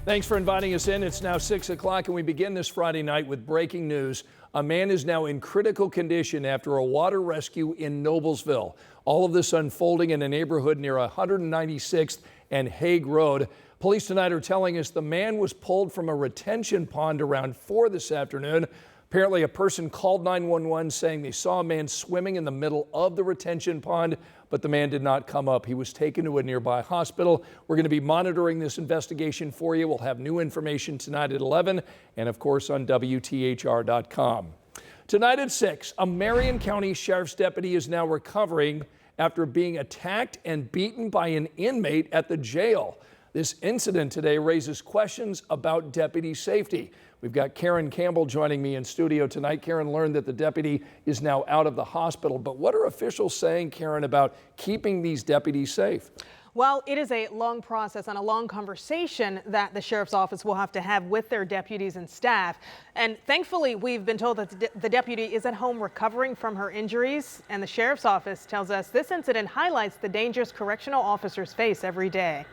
Thanks for inviting us in. It's now 6 o'clock and we begin this Friday night with breaking news. A man is now in critical condition after a water rescue in Noblesville. All of this unfolding in a neighborhood near 196th and Hague Road. Police tonight are telling us the man was pulled from a retention pond around 4 this afternoon. Apparently a person called 911 saying they saw a man swimming in the middle of the retention pond, but the man did not come up. He was taken to a nearby hospital. We're going to be monitoring this investigation for you. We'll have new information tonight at 11 and of course on WTHR.com. Tonight at 6, a Marion County Sheriff's deputy is now recovering after being attacked and beaten by an inmate at the jail. This incident today raises questions about deputy safety. We've got Karen Campbell joining me in studio tonight. Karen learned that the deputy is now out of the hospital, but what are officials saying, Karen, about keeping these deputies safe? Well, it is a long process and a long conversation that the sheriff's office will have to have with their deputies and staff. And thankfully, we've been told that the deputy is at home recovering from her injuries. And the sheriff's office tells us this incident highlights the dangers correctional officers face every day.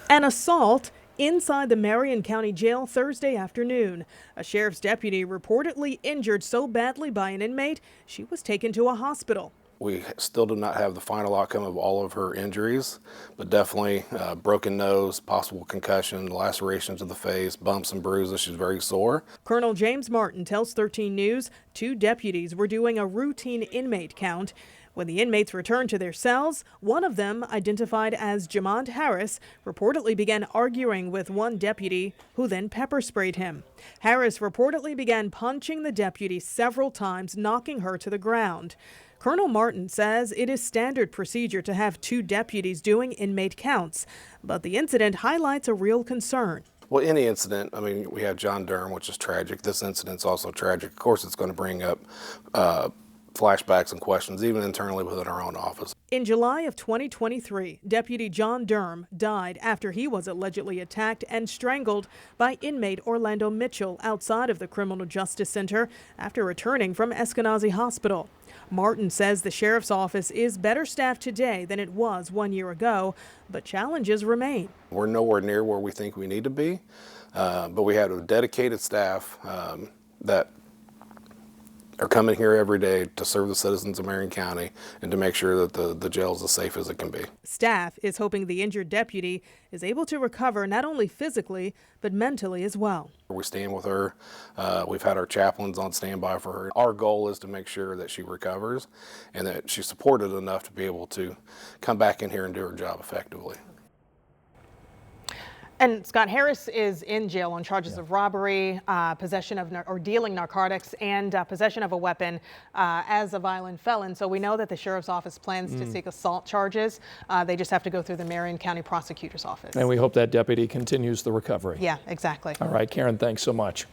An assault inside the Marion County Jail Thursday afternoon. A sheriff's deputy reportedly injured so badly by an inmate, she was taken to a hospital. We still do not have the final outcome of all of her injuries, but definitely broken nose, possible concussion, lacerations of the face, bumps and bruises. She's very sore. Colonel James Martin tells 13 News 2 deputies were doing a routine inmate count. When the inmates returned to their cells, one of them, identified as Jamont Harris, reportedly began arguing with one deputy who then pepper sprayed him. Harris reportedly began punching the deputy several times, knocking her to the ground. Colonel Martin says it is standard procedure to have 2 deputies doing inmate counts, but the incident highlights a real concern. Well, any incident, I mean, we have John Durham, which is tragic. This incident's also tragic. Of course, it's going to bring up flashbacks and questions, even internally within our own office. In July of 2023, Deputy John Durham died after he was allegedly attacked and strangled by inmate Orlando Mitchell outside of the Criminal Justice Center after returning from Eskenazi Hospital. Martin says the sheriff's office is better staffed today than it was 1 year ago, but challenges remain. We're nowhere near where we think we need to be, but we have a dedicated staff that are coming here every day to serve the citizens of Marion County and to make sure that the jail is as safe as it can be. Staff is hoping the injured deputy is able to recover not only physically, but mentally as well. We stand with her. We've had our chaplains on standby for her. Our goal is to make sure that she recovers and that she's supported enough to be able to come back in here and do her job effectively. And Scott, Harris is in jail on charges of robbery, possession of or dealing narcotics, and possession of a weapon as a violent felon. So we know that the sheriff's office plans to seek assault charges. They just have to go through the Marion County Prosecutor's Office. And we hope that deputy continues the recovery. Yeah, exactly. All right, Karen, thanks so much.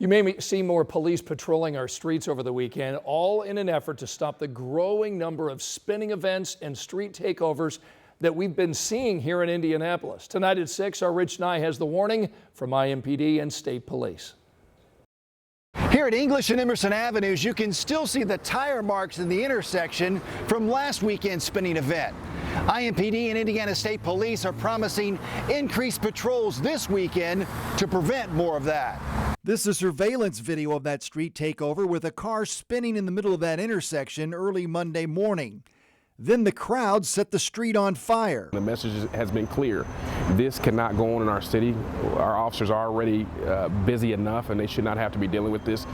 You may see more police patrolling our streets over the weekend, all in an effort to stop the growing number of spinning events and street takeovers that we've been seeing here in Indianapolis. Tonight at 6, our Rich Nye has the warning from IMPD and state police. Here at English and Emerson Avenues, you can still see the tire marks in the intersection from last weekend's spinning event. IMPD and Indiana State Police are promising increased patrols this weekend to prevent more of that. This is surveillance video of that street takeover with a car spinning in the middle of that intersection early Monday morning. Then the crowd set the street on fire. The message has been clear. This cannot go on in our city. Our officers are already busy enough and they should not have to be dealing with this.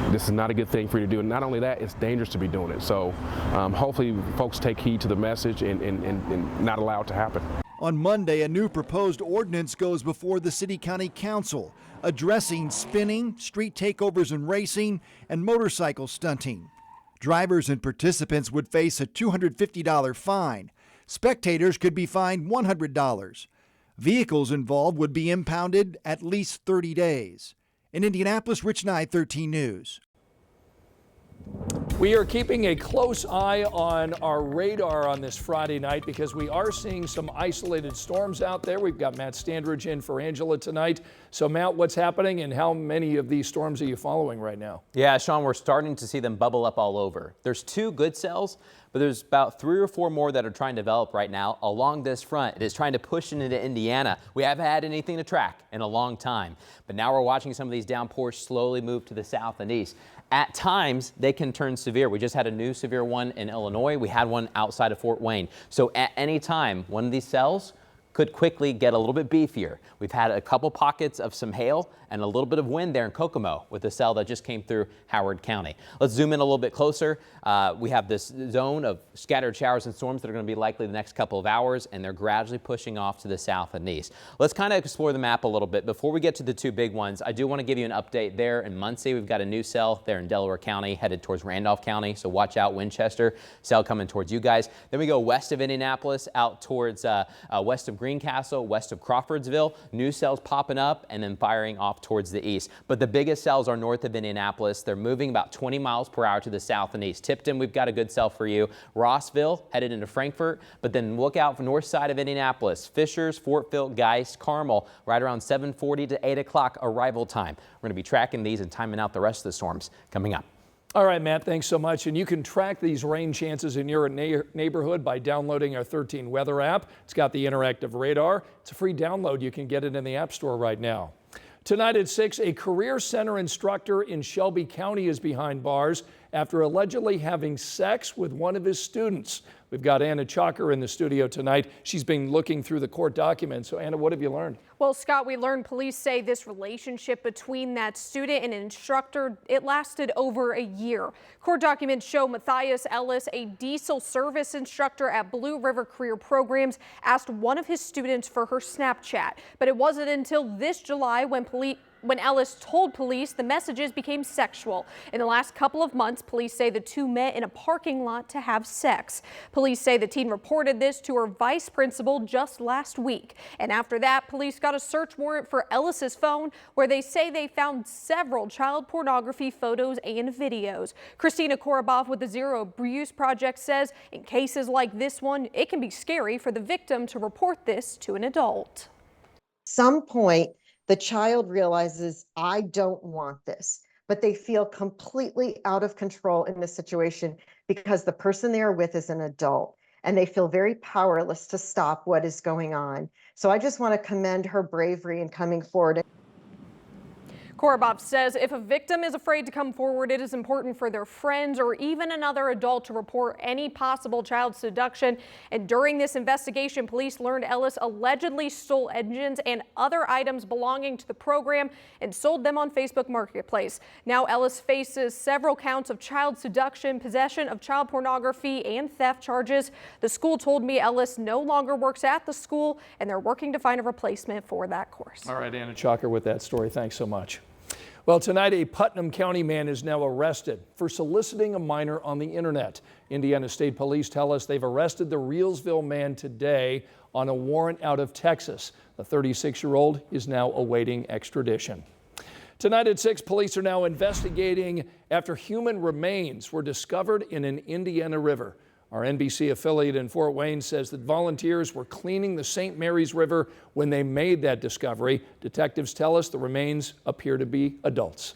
This is not a good thing for you to do. And not only that, it's dangerous to be doing it. So hopefully folks take heed to the message and not allow it to happen. On Monday, a new proposed ordinance goes before the City County Council addressing spinning, street takeovers and racing, and motorcycle stunting. Drivers and participants would face a $250 fine. Spectators could be fined $100. Vehicles involved would be impounded at least 30 days. In Indianapolis, Rich Nye, 13 News. We are keeping a close eye on our radar on this Friday night because we are seeing some isolated storms out there. We've got Matt Standridge in for Angela tonight. So Matt, what's happening and how many of these storms are you following right now? Yeah, Sean, we're starting to see them bubble up all over. There's 2 good cells, but there's about 3 or 4 more that are trying to develop right now along this front. It is trying to push into Indiana. We haven't had anything to track in a long time, but now we're watching some of these downpours slowly move to the south and east. At times, they can turn severe. We just had a new severe one in Illinois. We had one outside of Fort Wayne. So at any time, one of these cells could quickly get a little bit beefier. We've had a couple pockets of some hail and a little bit of wind there in Kokomo with the cell that just came through Howard County. Let's zoom in a little bit closer. We have this zone of scattered showers and storms that are going to be likely the next couple of hours, and they're gradually pushing off to the south and east. Let's kind of explore the map a little bit. Before we get to the 2 big ones, I do want to give you an update there in Muncie. We've got a new cell there in Delaware County headed towards Randolph County, so watch out. Winchester cell coming towards you guys. Then we go west of Indianapolis out towards west of Greencastle, west of Crawfordsville. New cells popping up and then firing off towards the east. But the biggest cells are north of Indianapolis. They're moving about 20 miles per hour to the south and east. Tipton, we've got a good cell for you. Rossville headed into Frankfort, but then look out for north side of Indianapolis. Fishers, Fort Phil, Geist, Carmel, right around 7:40 to 8 o'clock arrival time. We're going to be tracking these and timing out the rest of the storms coming up. All right, Matt, thanks so much. And you can track these rain chances in your neighborhood by downloading our 13 Weather app. It's got the interactive radar. It's a free download. You can get it in the App Store right now. Tonight at 6, a career center instructor in Shelby County is behind bars after allegedly having sex with one of his students. We've got Anna Chalker in the studio tonight. She's been looking through the court documents. So, Anna, what have you learned? Well, Scott, we learned police say this relationship between that student and an instructor, it lasted over a year. Court documents show Matthias Ellis, a diesel service instructor at Blue River Career Programs, asked one of his students for her Snapchat. But it wasn't until this July when Ellis told police the messages became sexual. In the last couple of months, police say the 2 met in a parking lot to have sex. Police say the teen reported this to her vice principal just last week. And after that, police got a search warrant for Ellis's phone, where they say they found several child pornography photos and videos. Christina Koroboff with the Zero Abuse Project says in cases like this one, it can be scary for the victim to report this to an adult. Some point, the child realizes, I don't want this, but they feel completely out of control in this situation because the person they are with is an adult and they feel very powerless to stop what is going on. So I just want to commend her bravery in coming forward. Koroboff says if a victim is afraid to come forward, it is important for their friends or even another adult to report any possible child seduction. And during this investigation, police learned Ellis allegedly stole engines and other items belonging to the program and sold them on Facebook Marketplace. Now Ellis faces several counts of child seduction, possession of child pornography, and theft charges. The school told me Ellis no longer works at the school, and they're working to find a replacement for that course. All right, Anna Chalker with that story. Thanks so much. Well, tonight a Putnam County man is now arrested for soliciting a minor on the internet. Indiana State Police tell us they've arrested the Reelsville man today on a warrant out of Texas. The 36-year-old is now awaiting extradition. Tonight at 6, police are now investigating after human remains were discovered in an Indiana river. Our NBC affiliate in Fort Wayne says that volunteers were cleaning the St. Mary's River when they made that discovery. Detectives tell us the remains appear to be adults.